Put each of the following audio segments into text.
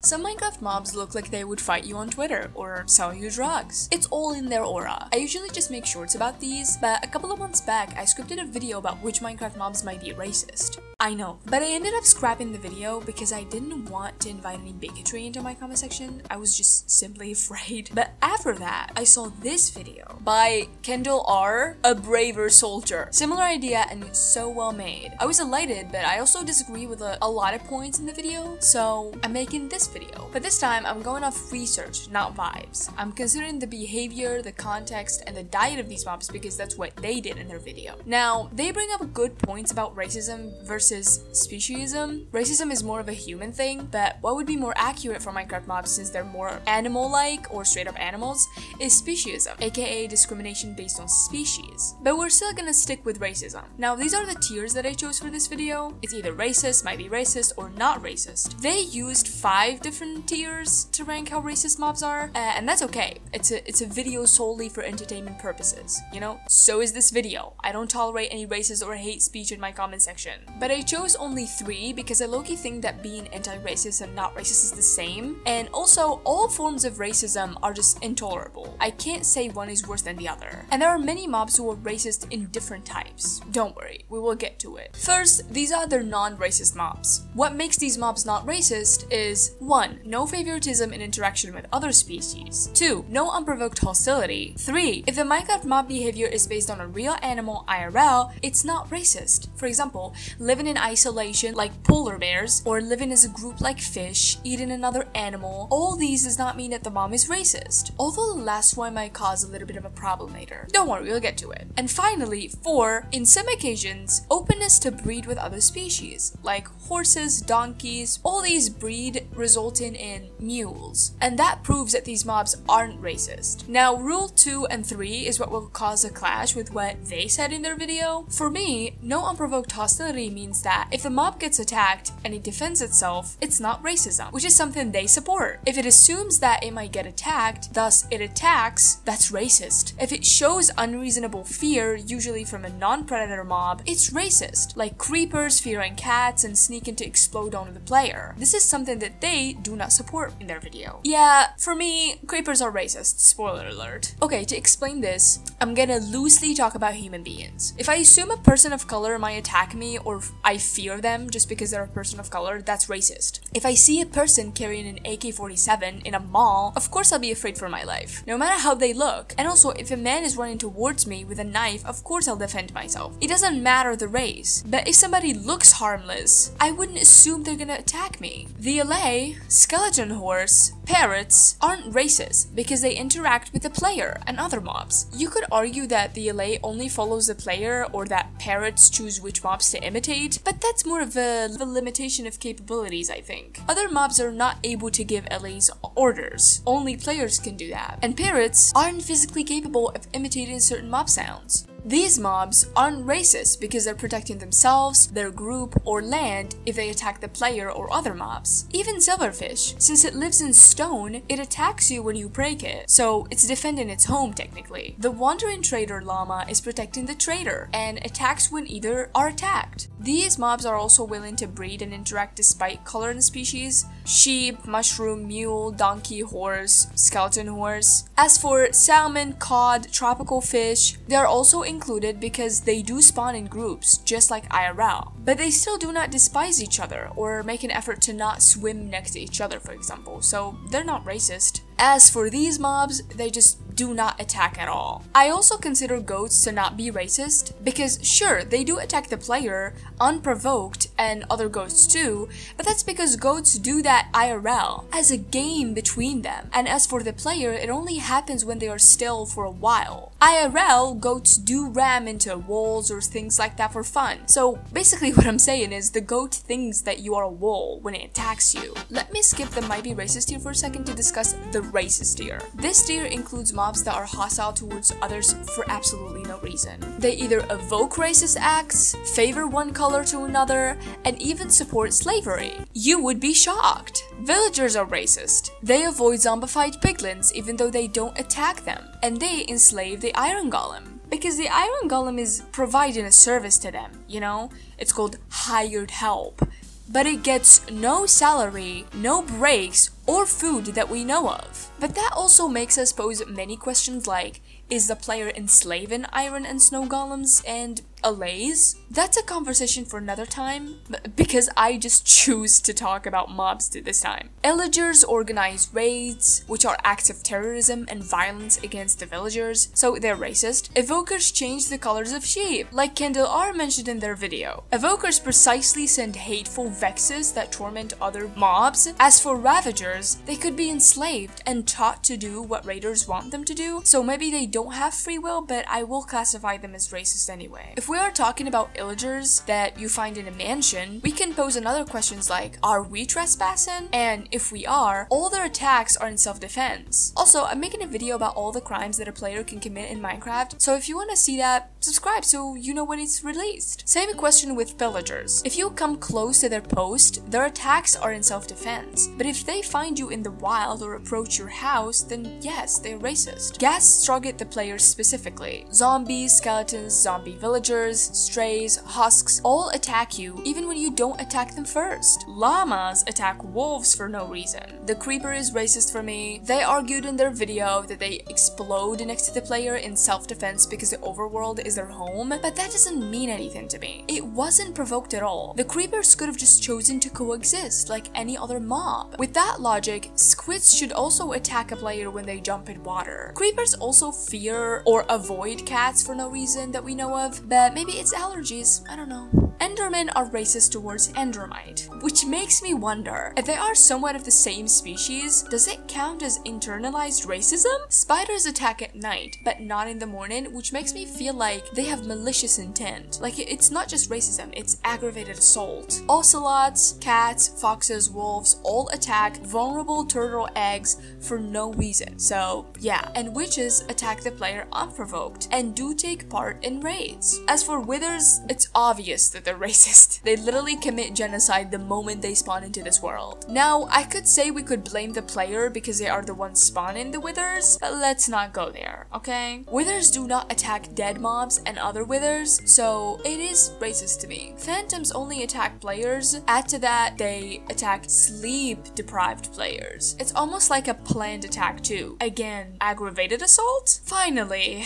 Some Minecraft mobs look like they would fight you on Twitter or sell you drugs. It's all in their aura. I usually just make shorts about these, but a couple of months back I scripted a video about which Minecraft mobs might be racist. I know, but I ended up scrapping the video because I didn't want to invite any bigotry into my comment section. I was just simply afraid. But after that, I saw this video by KendelR, A Braver Soldier. Similar idea and so well made. I was delighted, but I also disagree with a lot of points in the video, so I'm making this video. But this time, I'm going off research, not vibes. I'm considering the behavior, the context, and the diet of these mobs because that's what they did in their video. Now, they bring up good points about racism versus speciesism. Racism is more of a human thing, but what would be more accurate for Minecraft mobs since they're more animal-like or straight up animals is speciesism, aka discrimination based on species. But we're still gonna stick with racism. Now, these are the tiers that I chose for this video. It's either racist, might be racist, or not racist. They used 5 different tiers to rank how racist mobs are, and that's okay. It's a video solely for entertainment purposes, you know? So is this video. I don't tolerate any racist or hate speech in my comment section. But I chose only 3 because I low-key think that being anti-racist and not racist is the same, and also all forms of racism are just intolerable. I can't say one is worse than the other. And there are many mobs who are racist in different types. Don't worry, we will get to it. First, these are their non-racist mobs. What makes these mobs not racist is 1. No favoritism in interaction with other species. 2. No unprovoked hostility. 3. If the Minecraft mob behavior is based on a real animal IRL, it's not racist. For example, living in isolation like polar bears, or living as a group like fish, eating another animal, all these does not mean that the mob is racist. Although the last one might cause a little bit of a problem later. Don't worry, we'll get to it. And finally, 4. In some occasions, openness to breed with other species, like horses, donkeys, all these breed resulting in mules. And that proves that these mobs aren't racist. Now, rule 2 and 3 is what will cause a clash with what they said in their video. For me, no unprovoked hostility means that if the mob gets attacked and it defends itself, it's not racism, which is something they support. If it assumes that it might get attacked, thus it attacks, that's racist. If it shows unreasonable fear, usually from a non-predator mob, it's racist, like creepers fearing cats and sneaking to explode on the player. This is something that they do not support in their video. Yeah, for me, creepers are racist, spoiler alert. Okay, to explain this, I'm gonna loosely talk about human beings. If I assume a person of color might attack me, or I fear them just because they're a person of color, that's racist. If I see a person carrying an AK-47 in a mall, of course I'll be afraid for my life, no matter how they look. And also, if a man is running towards me with a knife, of course I'll defend myself. It doesn't matter the race. But if somebody looks harmless, I wouldn't assume they're gonna attack me. The LA, skeleton horse, parrots aren't racist because they interact with the player and other mobs. You could argue that the LA only follows the player or that parrots choose which mobs to imitate, but that's more of a limitation of capabilities, I think. Other mobs are not able to give LAs orders. Only players can do that. And parrots aren't physically capable of imitating certain mob sounds. These mobs aren't racist because they're protecting themselves, their group, or land if they attack the player or other mobs. Even silverfish, since it lives in stone, it attacks you when you break it, so it's defending its home technically. The wandering trader llama is protecting the trader and attacks when either are attacked. These mobs are also willing to breed and interact despite color and species: sheep, mushroom, mule, donkey, horse, skeleton horse. As for salmon, cod, tropical fish, they are also included because they do spawn in groups, just like IRL. But they still do not despise each other or make an effort to not swim next to each other, for example, so they're not racist. As for these mobs, they just do not attack at all. I also consider goats to not be racist because sure, they do attack the player unprovoked and other goats too, but that's because goats do that IRL as a game between them. And as for the player, it only happens when they are still for a while. IRL, goats do ram into walls or things like that for fun. So basically what I'm saying is the goat thinks that you are a wall when it attacks you. Let me skip the might be racist tier for a second to discuss the racist tier. This tier includes mobs that are hostile towards others for absolutely no reason. They either evoke racist acts, favor one color to another, and even support slavery. You would be shocked. Villagers are racist. They avoid zombified piglins even though they don't attack them, and they enslave the iron golem. Because the iron golem is providing a service to them, you know? It's called hired help. but it gets no salary, no breaks, or food that we know of. But that also makes us pose many questions like, is the player enslaving iron and snow golems and allays? That's a conversation for another time, because I just choose to talk about mobs this time. Illagers organize raids, which are acts of terrorism and violence against the villagers, so they're racist. Evokers change the colors of sheep, like KendelR mentioned in their video. Evokers precisely send hateful vexes that torment other mobs. As for Ravagers, they could be enslaved and taught to do what raiders want them to do, so maybe they don't have free will, but I will classify them as racist anyway. If we are talking about illagers that you find in a mansion, we can pose another questions like, are we trespassing? And if we are, all their attacks are in self-defense. Also, I'm making a video about all the crimes that a player can commit in Minecraft, so if you want to see that, subscribe so you know when it's released. Same question with pillagers. If you come close to their post, their attacks are in self-defense, but if they find you in the wild or approach your house, then yes, they're racist. Ghasts target the players specifically. Zombies, skeletons, zombie villagers, strays, husks, all attack you even when you don't attack them first. Llamas attack wolves for no reason. The creeper is racist for me. They argued in their video that they explode next to the player in self-defense because the overworld is their home, but that doesn't mean anything to me. It wasn't provoked at all. The creepers could have just chosen to coexist like any other mob. With that logic, squids should also attack a player when they jump in water. Creepers also fear or avoid cats for no reason that we know of, but maybe it's allergies, I don't know. Endermen are racist towards Endermite, which makes me wonder, if they are somewhat of the same species, does it count as internalized racism? Spiders attack at night, but not in the morning, which makes me feel like they have malicious intent. Like, it's not just racism, it's aggravated assault. Ocelots, cats, foxes, wolves all attack vulnerable turtle eggs for no reason. So, yeah. And witches attack the player unprovoked and do take part in raids. As for withers, it's obvious that they're racist. They literally commit genocide the moment they spawn into this world. Now, I could say we could blame the player because they are the ones spawning the withers, but let's not go there, okay? Withers do not attack dead mobs and other withers, so it is racist to me. Phantoms only attack players. Add to that, they attack sleep-deprived players. It's almost like a planned attack too. Again, aggravated assault? Finally,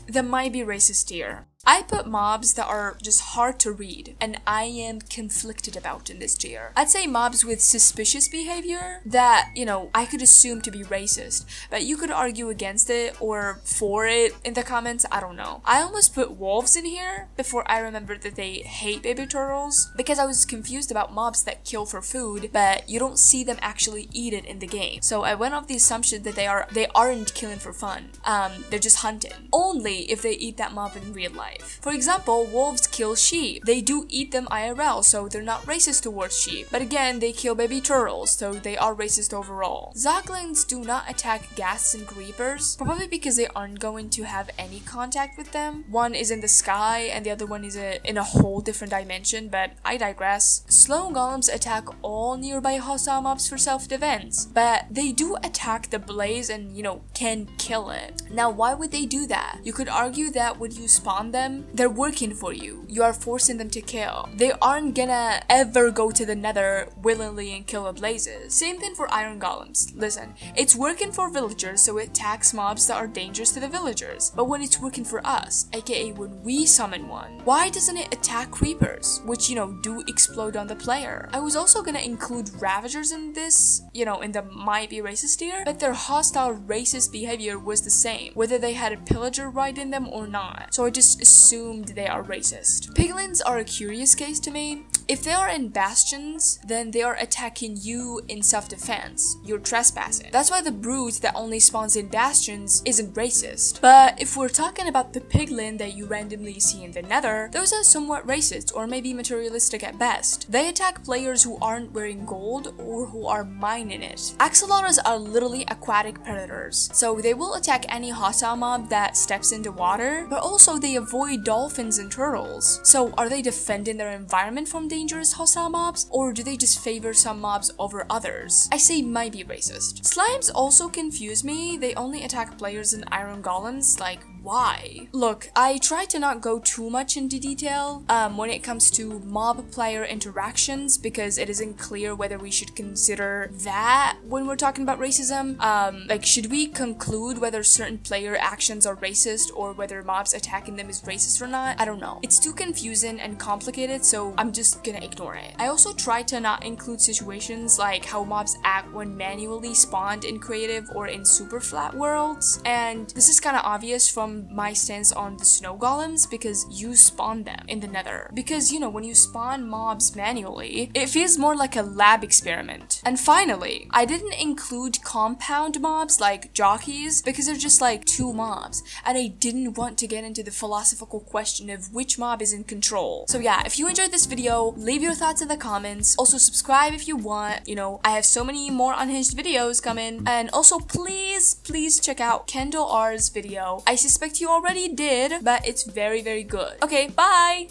there might be racist here. I put mobs that are just hard to read, and I am conflicted about in this tier. I'd say mobs with suspicious behavior that, you know, I could assume to be racist, but you could argue against it or for it in the comments, I don't know. I almost put wolves in here before I remembered that they hate baby turtles, because I was confused about mobs that kill for food, but you don't see them actually eat it in the game. So I went off the assumption that they aren't killing for fun. They're just hunting. Only if they eat that mob in real life. For example, wolves kill sheep. They do eat them IRL, so they're not racist towards sheep. But again, they kill baby turtles, so they are racist overall. Zoglins do not attack ghasts and creepers, probably because they aren't going to have any contact with them. One is in the sky, and the other one is in a whole different dimension, but I digress. Slow golems attack all nearby hostile mobs for self-defense, but they do attack the blaze and, you know, can kill it. Now, why would they do that? You could argue that when you spawn them, they're working for you. You are forcing them to kill. They aren't gonna ever go to the nether willingly and kill the blazes. Same thing for iron golems. Listen, it's working for villagers, so it attacks mobs that are dangerous to the villagers. But when it's working for us, aka when we summon one, why doesn't it attack creepers, which, you know, do explode on the player? I was also gonna include ravagers in this, you know, in the might be racist tier, but their hostile racist behavior was the same, whether they had a pillager right in them or not. So I just assumed they are racist. Piglins are a curious case to me. If they are in bastions, then they are attacking you in self-defense. You're trespassing. That's why the brute that only spawns in bastions isn't racist. But if we're talking about the piglin that you randomly see in the nether, those are somewhat racist or maybe materialistic at best. They attack players who aren't wearing gold or who are mining it. Axolotls are literally aquatic predators, so they will attack any hostile mob that steps into water, but also they avoid dolphins and turtles. So are they defending their environment from dangerous hostile mobs, or do they just favor some mobs over others? I say might be racist. Slimes also confuse me. They only attack players in iron golems, like why? Look, I try to not go too much into detail when it comes to mob-player interactions because it isn't clear whether we should consider that when we're talking about racism. Like, should we conclude whether certain player actions are racist or whether mobs attacking them is racist or not? I don't know. It's too confusing and complicated, so I'm just gonna ignore it. I also try to not include situations like how mobs act when manually spawned in creative or in super flat worlds, and this is kind of obvious from my stance on the snow golems because you spawn them in the nether. Because, you know, when you spawn mobs manually, it feels more like a lab experiment. And finally, I didn't include compound mobs like jockeys because they're just like 2 mobs, and I didn't want to get into the philosophical question of which mob is in control. So yeah, if you enjoyed this video, leave your thoughts in the comments. Also subscribe if you want. You know, I have so many more unhinged videos coming. And also please check out KendelR's video. I suspect you already did, but it's very good. Okay, bye!